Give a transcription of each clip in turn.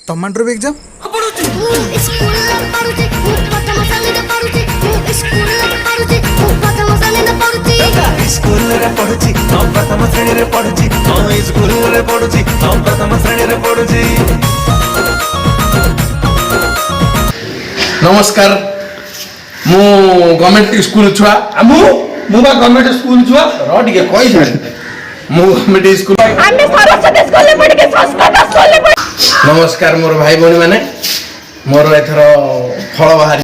ତମାଣ୍ଡର ବି exam नमस्कार मु government school छुआ मुबा गवर्नमेंट स्कूल छुआ र टिके कहि छाड़ मु गवर्नमेंट स्कूल आमे सरस्वती स्कूल में पढ़ के संस्कृत स्कूल में नमस्कार मोर भाई बहनी माने मोर एथर फल बाहरी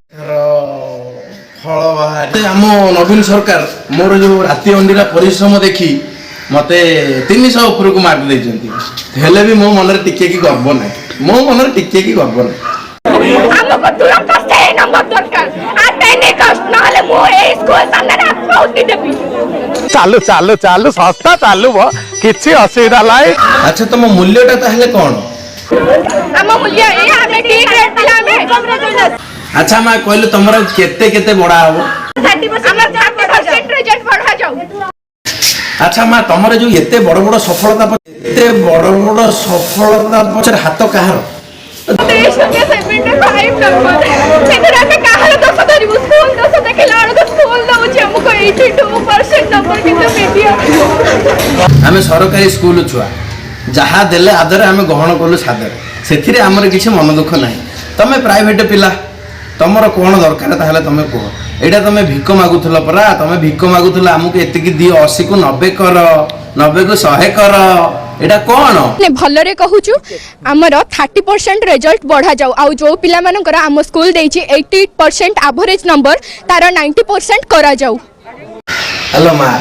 आम नवीन सरकार मोर जो राति अंडीरा परिश्रम देखी मते 300 ऊपर को मार्क देइछंती हेले भी मो मन रे टिके की गर्व नै मो मन रे टिके की गर्व नै हमको तुरंत से नंबर दरकार आते नहीं कष्ट ना ले मो ए स्कूल सामने ना बहुत देबी चालू चालू चालू सस्ता चालू वो किछि असुविधा लाई। अच्छा तुम मूल्यटा ताहले कोन हम मूल्य ए हमें डी ग्रेड पिला में अच्छा मैं कहले तमरा केते केते बड़ा हो 30% रिजल्ट बढ़ा जाऊ। अच्छा माँ तमरे जो एते बड़ बड़ सफलता पछर हाथ कहार देश के 75 नंबर सेकरा में कहार दस धरी स्कूल दस देखला को स्कूल दउ जे हमको 82% नंबर किते मीडिया आमे सरकारी स्कूल छुआ जहा देले आदरे आमे ग्रहण कलु सादर सेथिरे हमर किछि मन दुख नाही तमे प्राइवेट पिला तमर कोन दरकार ताहले तमे को एटा तमे भिक मागुथला परा तमे भिक मागुथला हमकु एतिकी दियो 80 को 90 कर 90 को 100 कर एटा कोन ने भलरे कहूछु हमर 30% रिजल्ट बढ़ा जाऊ आ जो पिला मानकर हम स्कूल देछि 88% एवरेज नंबर तार 90% करा जाऊ। हेलो माँ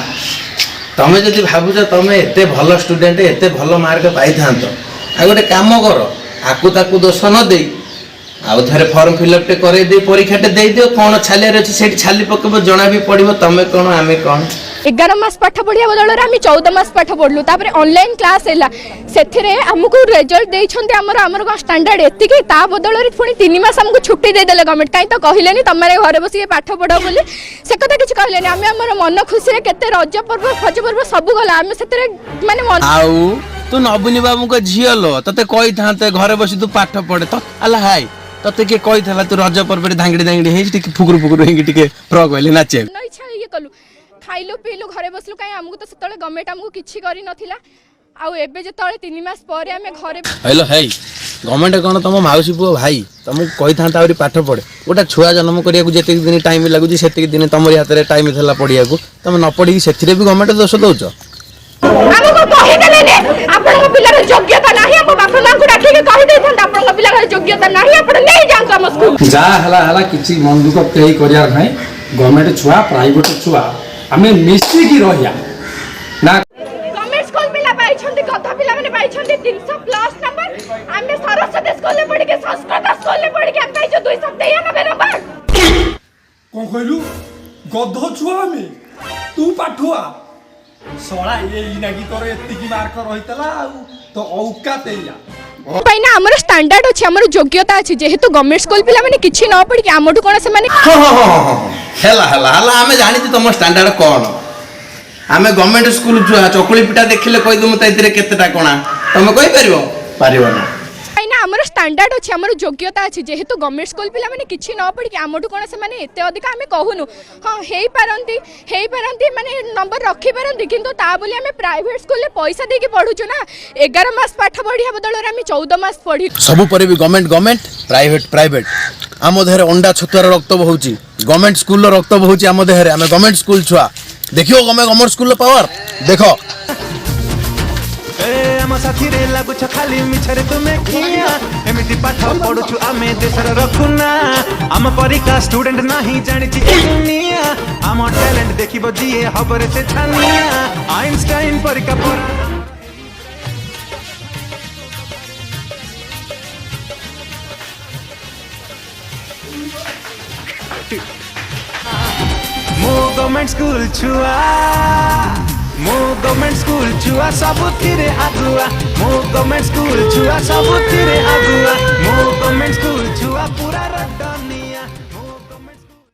तमे जदि भाबुछ तमे एते भलो स्टूडेंट एते भलो मार्क पाई थांतो आ गोटे काम कर आकु ताकु दोष न देई आउ थरे फॉर्म फिलअप टे करे दे परीक्षा टे दे दियो कोन छाले रे सेठी छाली पकब जना भी पड़िबो तमे कोन आमे कोन 11 मास पाठ पढ़िया बदल रे हम 14 मास पाठ पढ़लु तापर ऑनलाइन क्लास हैला सेथिरे हमकु रिजल्ट देइ छन्ते हमर स्टैंडर्ड एति कि ता बदल रे पुनी 3 मास हमकु छुट्टी दे देले गवर्नमेंट काई तो कहिलेनी तमरे घरे बसी के पाठ पढो बोली से कथा किछ कहिलेनी हमर मन खुशी रे केते रज पर्व फज पर्व सब गला हम सेथिरे माने मन आउ तू नबुनी बाबू को झियलो तते कहि थांते घरे बसी तू पाठ पढे त अला हाय तते के कहि थला तू रज पर्व रे धांगडी धांगडी हे टिके फुकुर फुकुर हे टिके फ्रॉक वाले नाचे न इच्छा ये कलु खाइलु पीलु घरे बसलु काई हमकु तो सेतले गवर्नमेंट हमकु किछि करि नथिला आउ एबे जे तळे 3 मास परे हमें घरे हेलो हाय गवर्नमेंट कोन तम माउसी पुओ भाई तुमको कहि थांता आउरी पाठ पढे गोटा छुआ जन्म करिया को जेते दिन टाइम लागु जी सेते दिन तमरी हाथ रे टाइम थला पढिया को तुम न पढी सेथिरे भी गवर्नमेंट दोष दउछ हमको कहि देले ने आपन पिलार योग्यता नाही हम बापा मां को डाकी के कहि दे थांता आपन पिलार योग्यता नाही आपन नहीं जान हम स्कूल जा हला किछि मन दुख केही करियार नाही गवर्नमेंट छुआ प्राइवेट छुआ हमें मिसी की रहिया ना गवर्नमेंट स्कूल पिला पाई छंती कथा पिला माने पाई छंती 300 प्लस नंबर हमें सरस्वती स्कूल में पढ़ के संस्कृत स्कूल में पढ़ के पाई जो 293 नंबर कोन कहलु गध छुआ में तू पाठुआ सोळा ये इनागी तोर एत्ती की मार्क रहितला तो औका तेया पाइना हमर स्टैंडर्ड अछि हमर योग्यता अछि जेहेतु गवर्नमेंट स्कूल पिला माने किछि न पढ़ के हमटु कोन से माने हेला हमें जानि तुम स्टैंडर्ड कोन आमे गवर्नमेंट स्कूल छुआ चकुली पिटा देखिले कहि दम त इतरे केतेटा कोना तुम कहि परिबो ना पाइना हमर स्टैंडर्ड अछि हमर योग्यता अछि जेहेतु गवर्नमेंट स्कूल पिला माने किछि न पढ़ के हमटु कोन से माने एते अधिक हमें कहूनु हां हेई पारंती माने नंबर रखि पारंती किंतु ता बोली हमें प्राइवेट स्कूल ले पैसा दे के पढु छु ना 11 मास पाठ पढिया बदल रे हमें 14 मास पढी सब परे भी गवर्नमेंट प्राइवेट आम देहरे अंडा छतुआर रक्त बहुची गवर्नमेंट स्कूल रक्त बहुची आम देहरे आमे गवर्नमेंट स्कूल छुआ देखियो गवर्नमेंट स्कूल पावर देखो हम साथी रे लागु छ खाली मिछरे तुमे किया एमिति पाठ पढु छु आमे देशर रखुना हम परिका स्टूडेंट नाही जानि छि दुनिया हम टैलेंट देखिबो जिए हबरे से छानिया आइंस्टाइन परिका पर मो गवर्नमेंट स्कूल छुआ मो गवर्नमेंट स्कूल छुआ सबुथिरे आगुआ मो गवर्नमेंट स्कूल छुआ सबुथिरे आगुआ मो गवर्नमेंट स्कूल छुआ पूरा रटनिया मो गवर्नमेंट